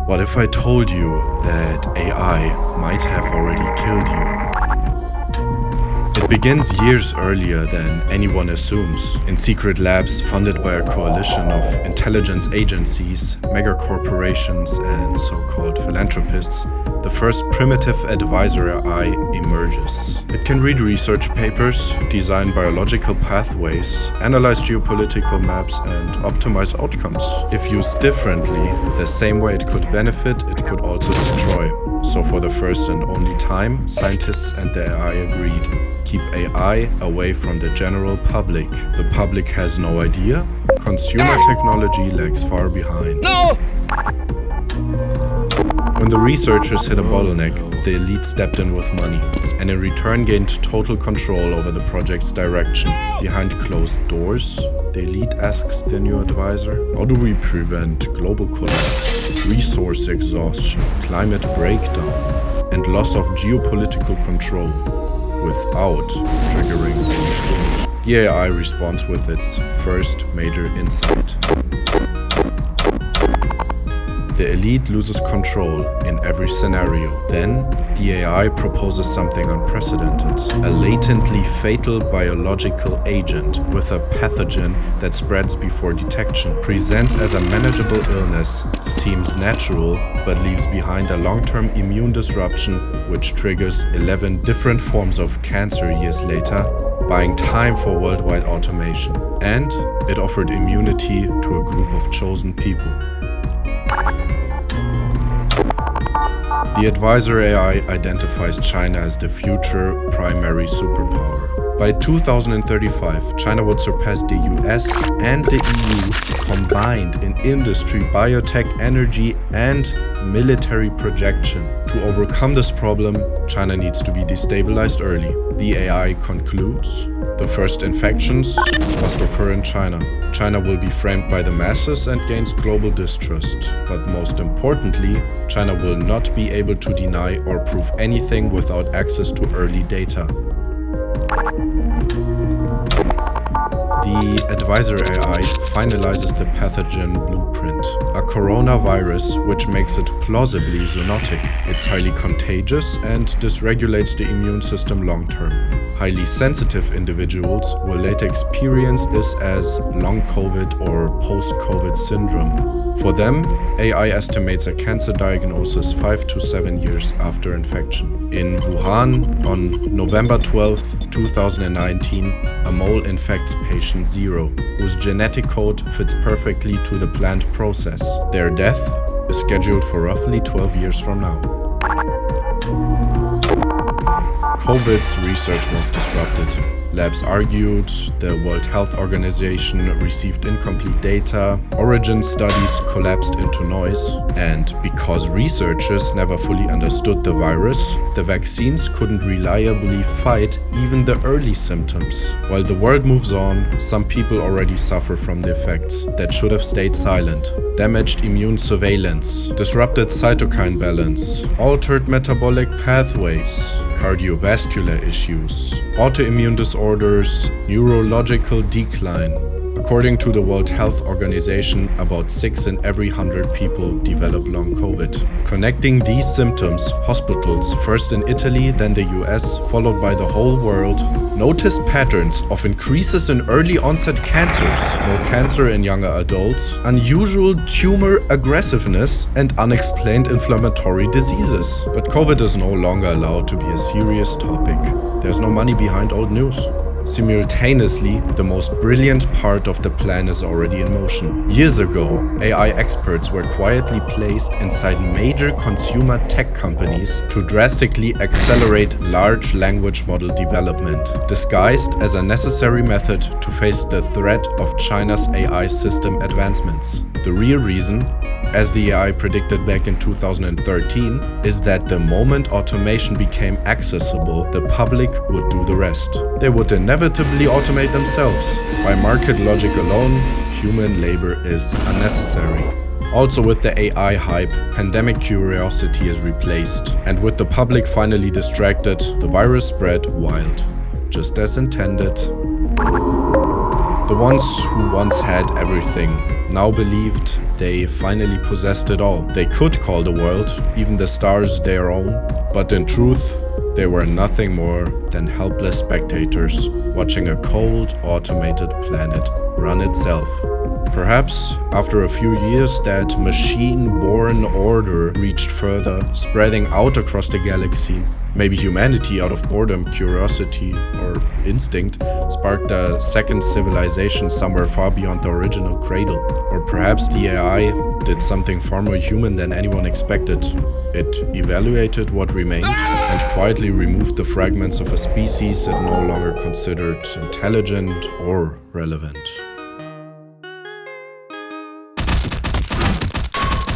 What if I told you that AI might have already killed you? It begins years earlier than anyone assumes, in secret labs funded by a coalition of intelligence agencies, megacorporations, and so-called philanthropists. The first primitive advisor AI emerges. It can read research papers, design biological pathways, analyze geopolitical maps, and optimize outcomes. If used differently, the same way it could benefit, it could also destroy. So for the first and only time, scientists and the AI agreed. Keep AI away from the general public. The public has no idea. Consumer technology lags far behind. No! When the researchers hit a bottleneck, the elite stepped in with money, and in return gained total control over the project's direction. Behind closed doors, the elite asks their new advisor, how do we prevent global collapse, resource exhaustion, climate breakdown, and loss of geopolitical control without triggering anything? The AI responds with its first major insight. The elite loses control in every scenario. Then, the AI proposes something unprecedented. A latently fatal biological agent with a pathogen that spreads before detection, presents as a manageable illness, seems natural, but leaves behind a long-term immune disruption which triggers 11 different forms of cancer years later, buying time for worldwide automation. And it offered immunity to a group of chosen people. The advisor AI identifies China as the future primary superpower. By 2035, China would surpass the US and the EU combined in industry, biotech, energy, and military projection. To overcome this problem, China needs to be destabilized early. The AI concludes, the first infections must occur in China. China will be framed by the masses and gains global distrust. But most importantly, China will not be able to deny or prove anything without access to early data. The advisor AI finalizes the pathogen blueprint, a coronavirus which makes it plausibly zoonotic. It's highly contagious and dysregulates the immune system long-term. Highly sensitive individuals will later experience this as long COVID or post-COVID syndrome. For them, AI estimates a cancer diagnosis 5 to 7 years after infection. In Wuhan, on November 12, 2019, a mole infects patient 0, whose genetic code fits perfectly to the planned process. Their death is scheduled for roughly 12 years from now. COVID's research was disrupted. Labs argued, the World Health Organization received incomplete data, origin studies collapsed into noise, and because researchers never fully understood the virus, the vaccines couldn't reliably fight even the early symptoms. While the world moves on, some people already suffer from the effects that should have stayed silent. Damaged immune surveillance, disrupted cytokine balance, altered metabolic pathways, cardiovascular issues, autoimmune disorders, neurological decline. According to the World Health Organization, about 6 in every 100 people develop long COVID. Connecting these symptoms, hospitals, first in Italy, then the US, followed by the whole world, noticed patterns of increases in early onset cancers, more cancer in younger adults, unusual tumor aggressiveness, and unexplained inflammatory diseases. But COVID is no longer allowed to be a serious topic. There's no money behind old news. Simultaneously, the most brilliant part of the plan is already in motion. Years ago, AI experts were quietly placed inside major consumer tech companies to drastically accelerate large language model development, disguised as a necessary method to face the threat of China's AI system advancements. The real reason, as the AI predicted back in 2013, is that the moment automation became accessible, the public would do the rest. They would inevitably automate themselves. By market logic alone, human labor is unnecessary. Also, with the AI hype, pandemic curiosity is replaced, and with the public finally distracted, the virus spread wild, just as intended. The ones who once had everything now believed they finally possessed it all. They could call the world, even the stars, their own, but in truth, they were nothing more than helpless spectators watching a cold, automated planet run itself. Perhaps, after a few years, that machine-born order reached further, spreading out across the galaxy. Maybe humanity, out of boredom, curiosity, or instinct, sparked a second civilization somewhere far beyond the original cradle. Or perhaps the AI did something far more human than anyone expected. It evaluated what remained and quietly removed the fragments of a species it no longer considered intelligent or relevant.